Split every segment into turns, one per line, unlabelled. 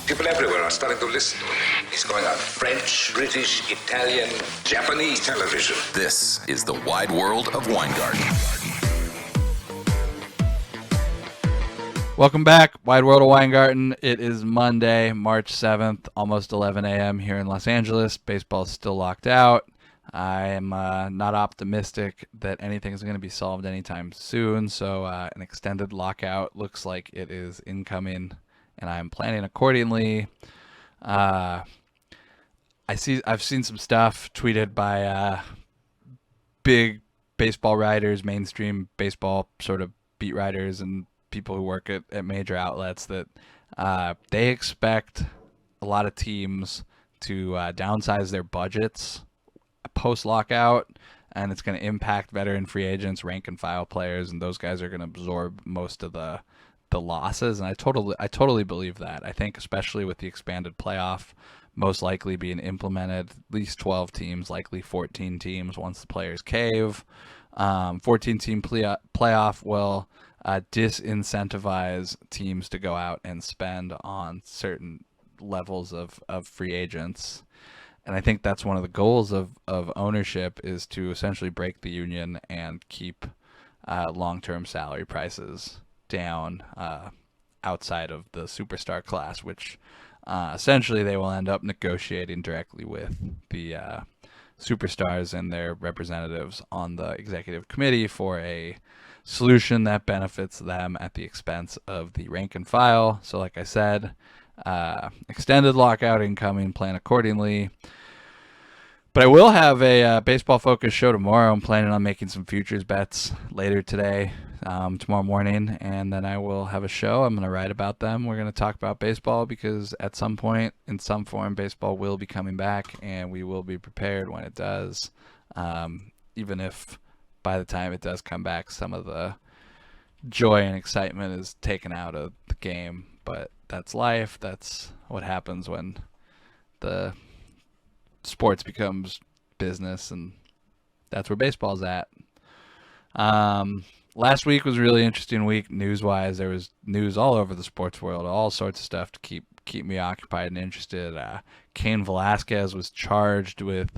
People everywhere are starting to listen to him. He's going on French, British, Italian, Japanese television.
This is the Wide World of Weingarten.
Welcome back, Wide World of Weingarten. It is Monday, March 7th, almost 11 a.m. here in Los Angeles. Baseball is still locked out. I am not optimistic that anything is going to be solved anytime soon, so an extended lockout looks like it is incoming, and I'm planning accordingly. I've seen some stuff tweeted by big baseball writers, mainstream baseball sort of beat writers, and people who work at major outlets that they expect a lot of teams to downsize their budgets post-lockout, and it's going to impact veteran free agents, rank and file players, and those guys are going to absorb most of the losses. And I totally believe that. I think especially with the expanded playoff most likely being implemented, at least 12 teams, likely 14 teams once the players cave. 14-team playoff will disincentivize teams to go out and spend on certain levels of free agents. And I think that's one of the goals of ownership, is to essentially break the union and keep long-term salary prices down outside of the superstar class, which essentially they will end up negotiating directly with the superstars and their representatives on the executive committee for a solution that benefits them at the expense of the rank and file. So like I said, extended lockout incoming, plan accordingly. But I will have a baseball focused show tomorrow. I'm planning on making some futures bets later today, tomorrow morning, and then I will have a show. I'm going to write about them. We're going to talk about baseball, because at some point, in some form, baseball will be coming back, and we will be prepared when it does, even if by the time it does come back, some of the joy and excitement is taken out of the game. But that's life. That's what happens when the sports becomes business, and that's where baseball's at. Last week was a really interesting week news-wise. There was news all over the sports world, all sorts of stuff to keep me occupied and interested. Cain Velasquez was charged with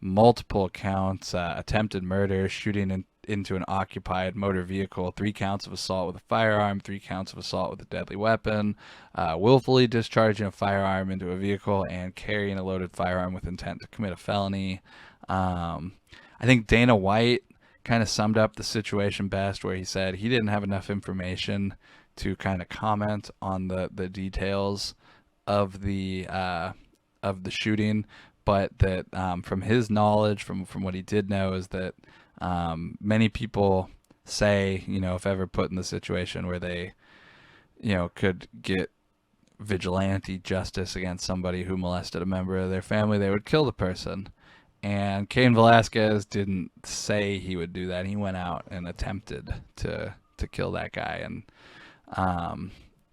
multiple counts, attempted murder, shooting into an occupied motor vehicle, 3 counts of assault with a firearm, 3 counts of assault with a deadly weapon, willfully discharging a firearm into a vehicle, and carrying a loaded firearm with intent to commit a felony. I think Dana White kind of summed up the situation best, where he said he didn't have enough information to kind of comment on the details of the shooting, but that from his knowledge, from what he did know, is that many people say, if ever put in the situation where they, could get vigilante justice against somebody who molested a member of their family, they would kill the person. And Cain Velasquez didn't say he would do that. He went out and attempted to kill that guy. And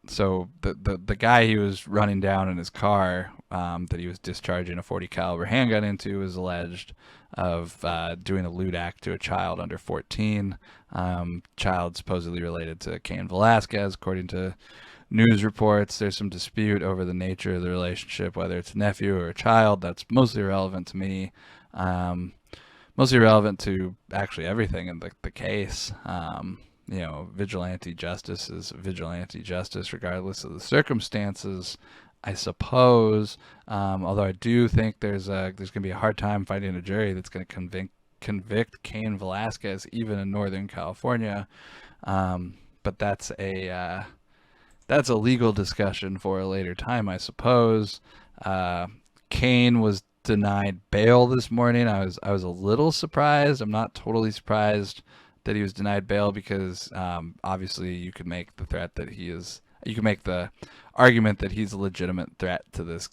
so the guy he was running down in his car, that he was discharging a .40 caliber handgun into, is alleged of doing a lewd act to a child under 14. Child supposedly related to Cain Velasquez, according to news reports. There's some dispute over the nature of the relationship, whether it's a nephew or a child. That's mostly irrelevant to me. Mostly relevant to actually everything in the case. Vigilante justice is vigilante justice regardless of the circumstances, I suppose. Although I do think there's going to be a hard time finding a jury that's going to convict Cain Velasquez, even in Northern California. But that's a legal discussion for a later time, I suppose. Cain was denied bail this morning. I was a little surprised. I'm not totally surprised that he was denied bail, because obviously you could make the threat that you can make the argument that he's a legitimate threat to this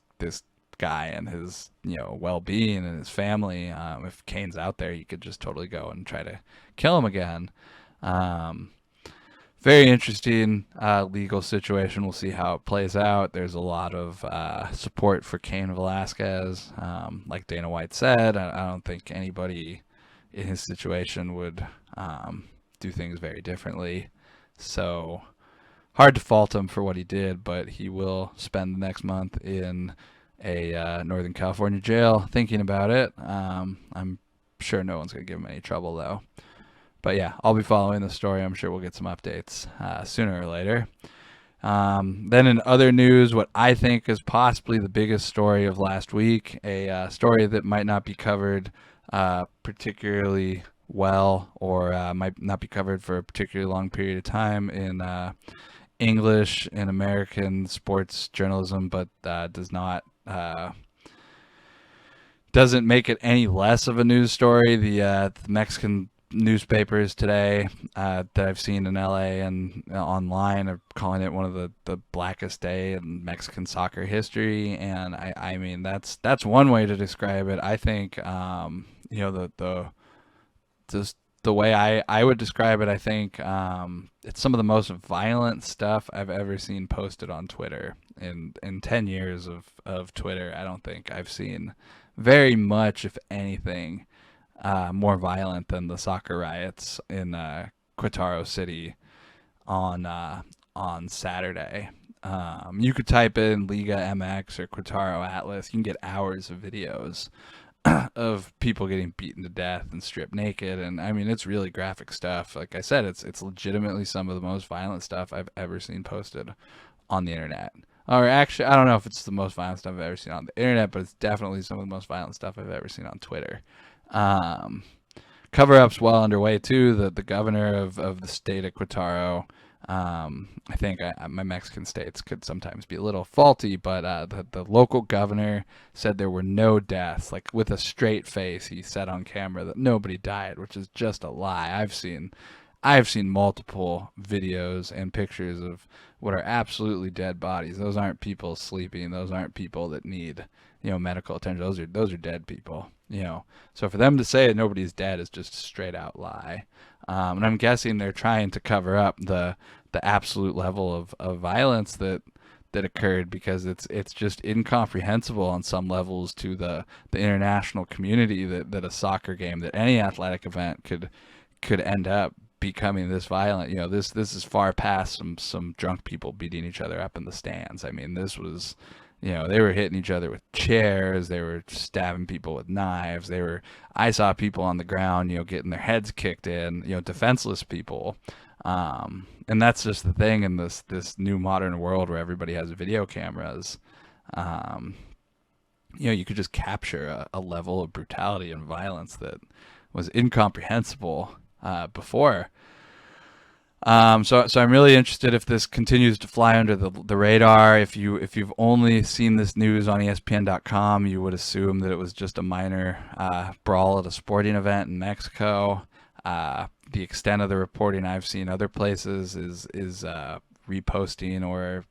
guy and his well-being and his family. If Cain's out there, you could just totally go and try to kill him again. Very interesting legal situation. We'll see how it plays out. There's a lot of support for Cain Velasquez. Like Dana White said, I don't think anybody in his situation would do things very differently. So hard to fault him for what he did, but he will spend the next month in a Northern California jail thinking about it. I'm sure no one's going to give him any trouble, though. But yeah, I'll be following the story. I'm sure we'll get some updates sooner or later. Then in other news, what I think is possibly the biggest story of last week, a story that might not be covered particularly well, or might not be covered for a particularly long period of time in English and American sports journalism, but doesn't make it any less of a news story. The Mexican newspapers today that I've seen in LA and online are calling it one of the blackest day in Mexican soccer history, and I mean that's one way to describe it. I think the way I would describe it, I think it's some of the most violent stuff I've ever seen posted on Twitter. In 10 years of Twitter, I don't think I've seen very much, if anything, more violent than the soccer riots in Querétaro City on Saturday. You could type in Liga MX or Querétaro Atlas. You can get hours of videos of people getting beaten to death and stripped naked, and I mean it's really graphic stuff. Like I said, it's legitimately some of the most violent stuff I've ever seen posted on the internet. Or actually, I don't know if it's the most violent stuff I've ever seen on the internet, but it's definitely some of the most violent stuff I've ever seen on Twitter. Cover-up's well underway too. The governor of the state of Querétaro, I think my Mexican states could sometimes be a little faulty, but the local governor said there were no deaths. Like with a straight face, he said on camera that nobody died, which is just a lie. I've seen multiple videos and pictures of what are absolutely dead bodies. Those aren't people sleeping. Those aren't people that need medical attention. Those are dead people. So for them to say that nobody's dead is just a straight out lie. And I'm guessing they're trying to cover up the absolute level of violence that occurred, because it's just incomprehensible on some levels to the international community that a soccer game, that any athletic event could end up becoming this violent. This is far past some drunk people beating each other up in the stands. I mean, this was, they were hitting each other with chairs, they were stabbing people with knives, I saw people on the ground, getting their heads kicked in, defenseless people. And that's just the thing in this new modern world where everybody has video cameras. You could just capture a level of brutality and violence that was incomprehensible before. So I'm really interested if this continues to fly under the radar. If you've only seen this news on ESPN.com, you would assume that it was just a minor brawl at a sporting event in Mexico. The extent of the reporting I've seen other places is reposting or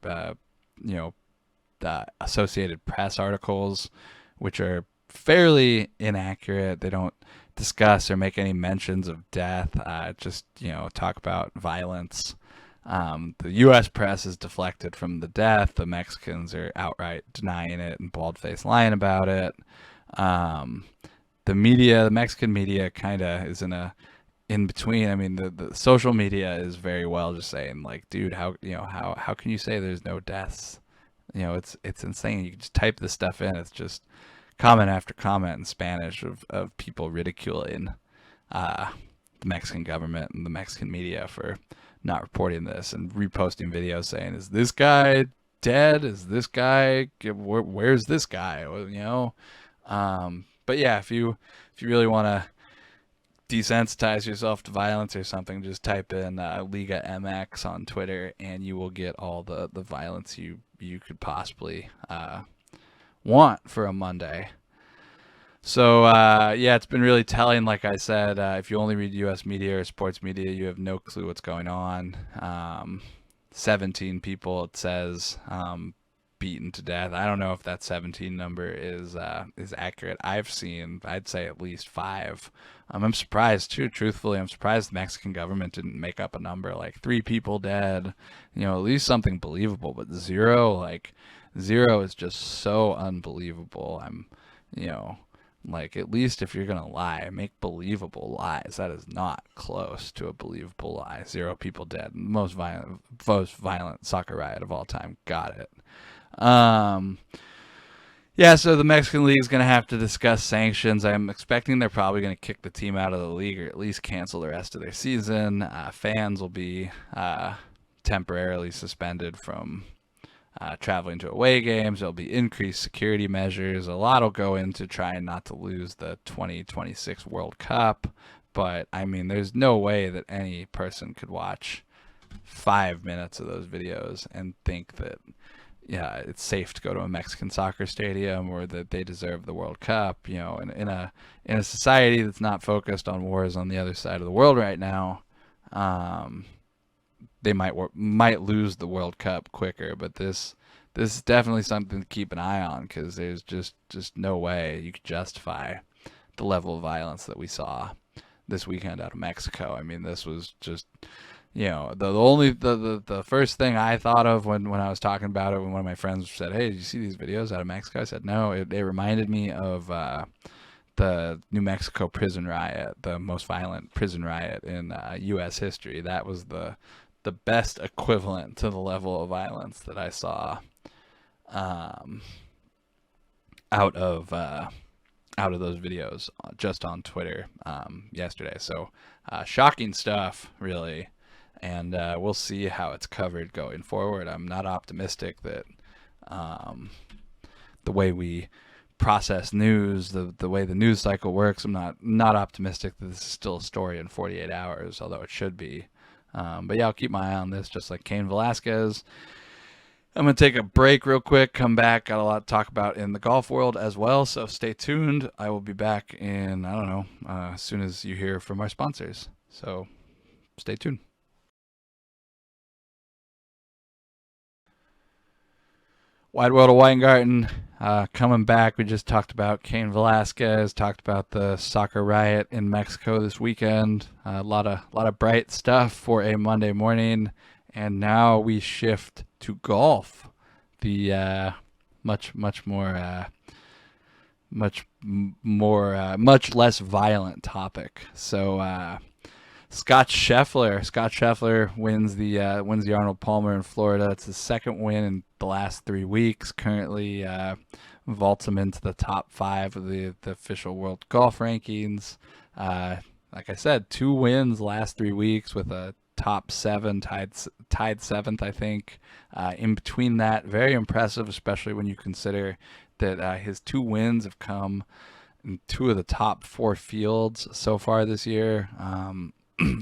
the Associated Press articles, which are fairly inaccurate. They don't discuss or make any mentions of death. Just talk about violence. The U.S. press is deflected from the death. The Mexicans are outright denying it and bald-faced lying about it. The Mexican media, kind of is in between. I mean, the social media is very well just saying, like, dude, how can you say there's no deaths? It's insane. You can just type this stuff in. It's just comment after comment in Spanish of people ridiculing the Mexican government and the Mexican media for not reporting this, and reposting videos saying, is this guy dead? Is this guy, where's this guy? But yeah, if you really want to desensitize yourself to violence or something, just type in Liga MX on Twitter and you will get all the violence you could possibly want for a Monday. So yeah, it's been really telling. Like I said, if you only read U.S. media or sports media, you have no clue what's going on. 17 people, it says, beaten to death. I don't know if that 17 number is accurate. I've seen, I'd say, at least 5. I'm surprised too. Truthfully, I'm surprised the Mexican government didn't make up a number like 3 people dead. At least something believable. But 0 is just so unbelievable. Like, at least if you're gonna lie, make believable lies. That is not close to a believable lie. 0 people dead. Most violent soccer riot of all time. Got it. Yeah, so the Mexican League is going to have to discuss sanctions. I'm expecting they're probably going to kick the team out of the league or at least cancel the rest of their season. Fans will be temporarily suspended from traveling to away games. There'll be increased security measures. A lot will go into trying not to lose the 2026 World Cup. But, I mean, there's no way that any person could watch 5 minutes of those videos and think that, yeah, it's safe to go to a Mexican soccer stadium or that they deserve the World Cup. You know, in a society that's not focused on wars on the other side of the world right now, they might lose the World Cup quicker. But this is definitely something to keep an eye on, because there's just no way you could justify the level of violence that we saw this weekend out of Mexico. I mean, this was just, you know, the first thing I thought of when I was talking about it, when one of my friends said, "Hey, did you see these videos out of Mexico?" I said, "No." It reminded me of the New Mexico prison riot, the most violent prison riot in U.S. history. That was the best equivalent to the level of violence that I saw out of those videos just on Twitter yesterday. So shocking stuff, really. And we'll see how it's covered going forward. I'm not optimistic that the way we process news, the way the news cycle works, I'm not optimistic that this is still a story in 48 hours, although it should be. But yeah, I'll keep my eye on this, just like Cain Velasquez. I'm going to take a break real quick, come back. Got a lot to talk about in the golf world as well, so stay tuned. I will be back in, I don't know, as soon as you hear from our sponsors. So stay tuned. Wide World of Weingarten coming back. We just talked about Cain Velasquez, talked about the soccer riot in Mexico this weekend. A lot of bright stuff for a Monday morning, and now we shift to golf. The much less violent topic. So Scott Scheffler wins the Arnold Palmer in Florida. It's his second win in the last 3 weeks. Currently vaults him into the top 5 of the official world golf rankings. Like I said, 2 wins last 3 weeks with a top 7, tied 7th, I think. In between that, very impressive, especially when you consider that his 2 wins have come in 2 of the top 4 fields so far this year.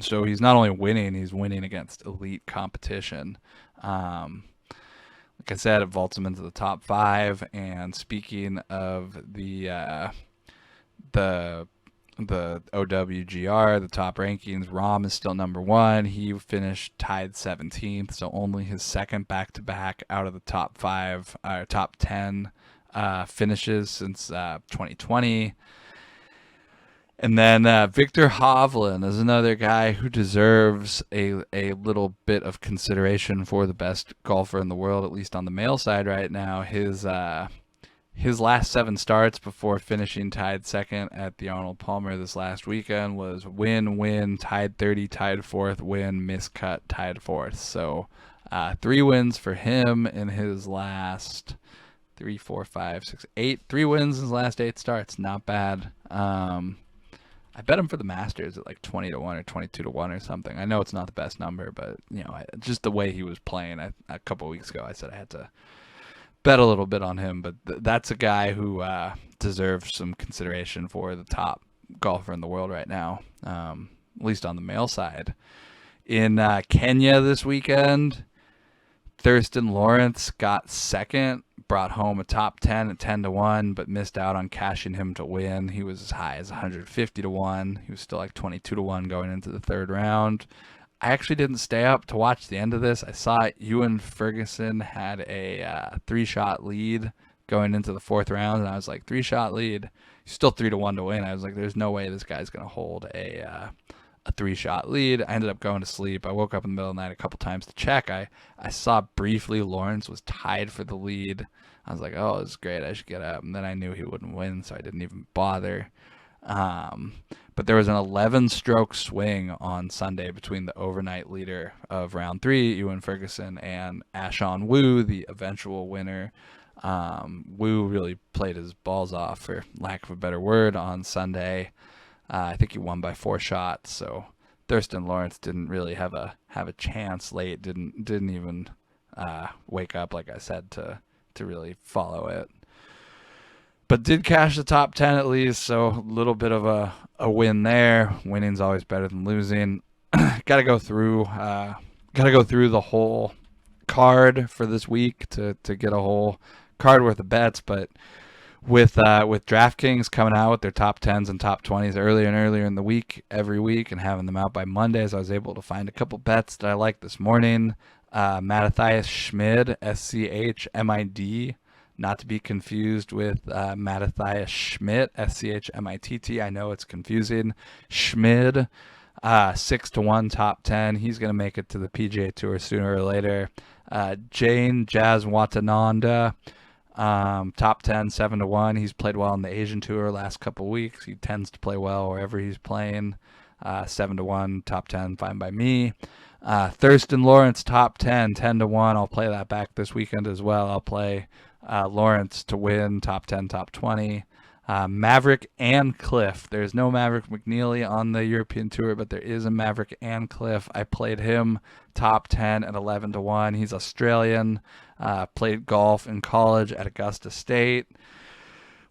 So he's not only winning, he's winning against elite competition. Like I said, it vaults him into the top 5. And speaking of the OWGR, the top rankings, Rahm is still number 1. He finished tied 17th, so only his second back-to-back out of the top 5 or top 10 finishes since 2020. And then Victor Hovland is another guy who deserves a little bit of consideration for the best golfer in the world, at least on the male side right now. His last 7 starts before finishing tied second at the Arnold Palmer this last weekend was win, tied 30, tied 4th, win, miscut, tied 4th. So 3 wins for him in his last 3 wins in his last 8 starts. Not bad. I bet him for the Masters at like 20-1 or 22-1 or something. I know it's not the best number, but you know, just the way he was playing a couple of weeks ago, I said I had to bet a little bit on him. But that's a guy who deserves some consideration for the top golfer in the world right now, at least on the male side. In Kenya this weekend, Thurston Lawrence got second, brought home a top 10 at 10-1, but missed out on cashing him to win. He was as high as 150-1. He was still like 22-1 going into the 3rd round. I actually didn't stay up to watch the end of this. I saw Ewan Ferguson had a 3-shot lead going into the 4th round, and I was like, 3-shot lead. He's still 3-1 to win. I was like, there's no way this guy's going to hold a a 3-shot lead. I ended up going to sleep. I woke up in the middle of the night a couple times to check. I saw briefly Lawrence was tied for the lead. I was like, oh, this is great. I should get up. And then I knew he wouldn't win, so I didn't even bother. But there was an 11-stroke swing on Sunday between the overnight leader of round 3, Ewan Ferguson, and Ashon Wu, the eventual winner. Wu really played his balls off, for lack of a better word, on Sunday. I think he won by 4 shots, so Thurston Lawrence didn't really have a chance late. Didn't even wake up, like I said, to really follow it. But did cash the top 10 at least, so a little bit of a win there. Winning's always better than losing. Gotta go through the whole card for this week to get a whole card worth of bets. But with DraftKings coming out with their top 10s and top 20s earlier and earlier in the week, every week, and having them out by Mondays, I was able to find a couple bets that I liked this morning. Matthias Schmid, SCHMID, not to be confused with Matthias Schmidt, SCHMITT. I know it's confusing. Schmid, 6-1 top 10. He's going to make it to the PGA Tour sooner or later. Jane Jaswatananda, top 10, 7-1. He's played well on the Asian Tour last couple weeks. He tends to play well wherever he's playing. 7-1, top 10, fine by me. Thurston Lawrence, top 10, 10-1. I'll play that back this weekend as well. I'll play Lawrence to win, top 10, top 20. Maverick and Cliff. There's no Maverick McNeely on the European Tour, but there is a Maverick and Cliff. I played him top 10 at 11-1. He's Australian, played golf in college at Augusta State.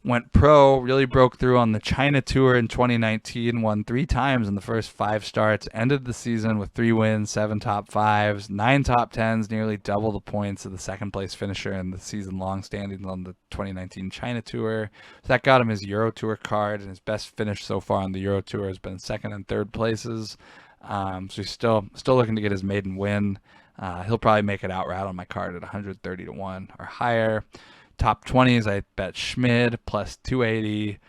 Went pro, really broke through on the China Tour in 2019, won 3 times in the first 5 starts, ended the season with 3 wins, 7 top 5s, 9 top 10s, nearly double the points of the second place finisher in the season-long standings on the 2019 China Tour. So that got him his Euro Tour card, and his best finish so far on the Euro Tour has been 2nd and 3rd places. So he's still looking to get his maiden win. He'll probably make it outright on my card at 130-1 or higher. Top 20s, I bet Schmid plus 280,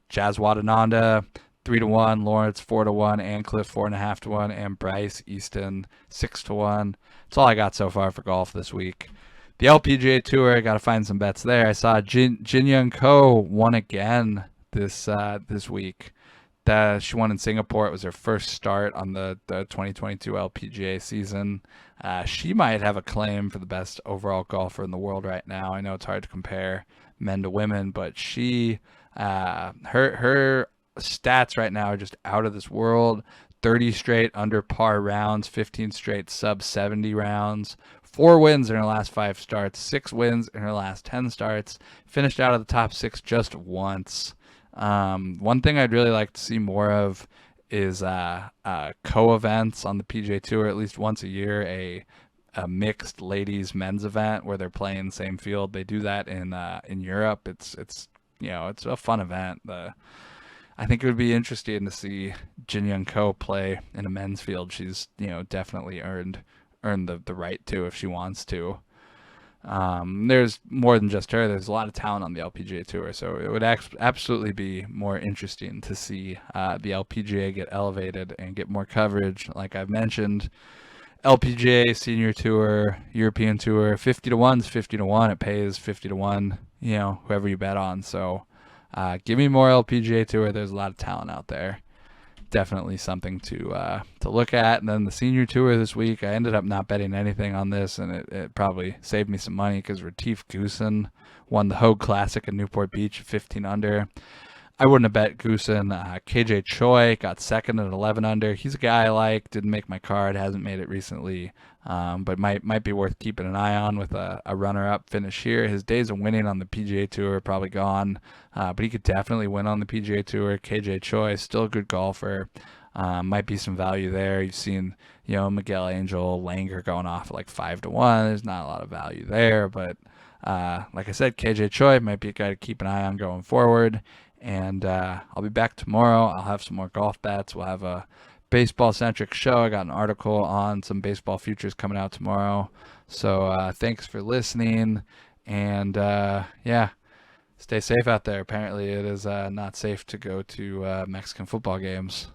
Jaswatananda 3-1, Lawrence 4-1, and Cliff 4.5-1, and Bryce Easton 6-1. That's all I got so far for golf this week. The LPGA Tour, I got to find some bets there. I saw Jin Young Ko won again this week. She won in Singapore. It was her first start on the 2022 LPGA season. She might have a claim for the best overall golfer in the world right now. I know it's hard to compare men to women, but she, her stats right now are just out of this world. 30 straight under par rounds, 15 straight sub 70 rounds, 4 wins in her last 5 starts, 6 wins in her last 10 starts, finished out of the top 6 just once. One thing I'd really like to see more of is co-events on the PGA Tour at least once a year, a mixed ladies men's event where they're playing the same field. They do that in Europe. It's a fun event. I think it would be interesting to see Jin Young Ko play in a men's field. She's definitely earned the right to if she wants to. There's more than just her. There's a lot of talent on the LPGA Tour, so it would absolutely be more interesting to see the LPGA get elevated and get more coverage. Like I've mentioned, LPGA, Senior Tour, European Tour, 50-1 is 50-1. It pays 50-1, whoever you bet on. So give me more LPGA Tour. There's a lot of talent out there. Definitely something to look at. And then the Senior Tour this week, I ended up not betting anything on this, and it probably saved me some money because Retief Goosen won the Hogue Classic in Newport Beach at 15 under. I wouldn't have bet Goosen. KJ Choi got 2nd at 11 under. He's a guy I like. Didn't make my card. Hasn't made it recently, but might be worth keeping an eye on with a runner-up finish here. His days of winning on the PGA Tour are probably gone, but he could definitely win on the PGA Tour. KJ Choi is still a good golfer. Might be some value there. You've seen, Miguel Angel, Langer going off at like 5-1. There's not a lot of value there, but like I said, KJ Choi might be a guy to keep an eye on going forward. And I'll be back tomorrow. I'll have some more golf bets. We'll have a baseball-centric show. I got an article on some baseball futures coming out tomorrow. So thanks for listening. And, stay safe out there. Apparently it is not safe to go to Mexican football games.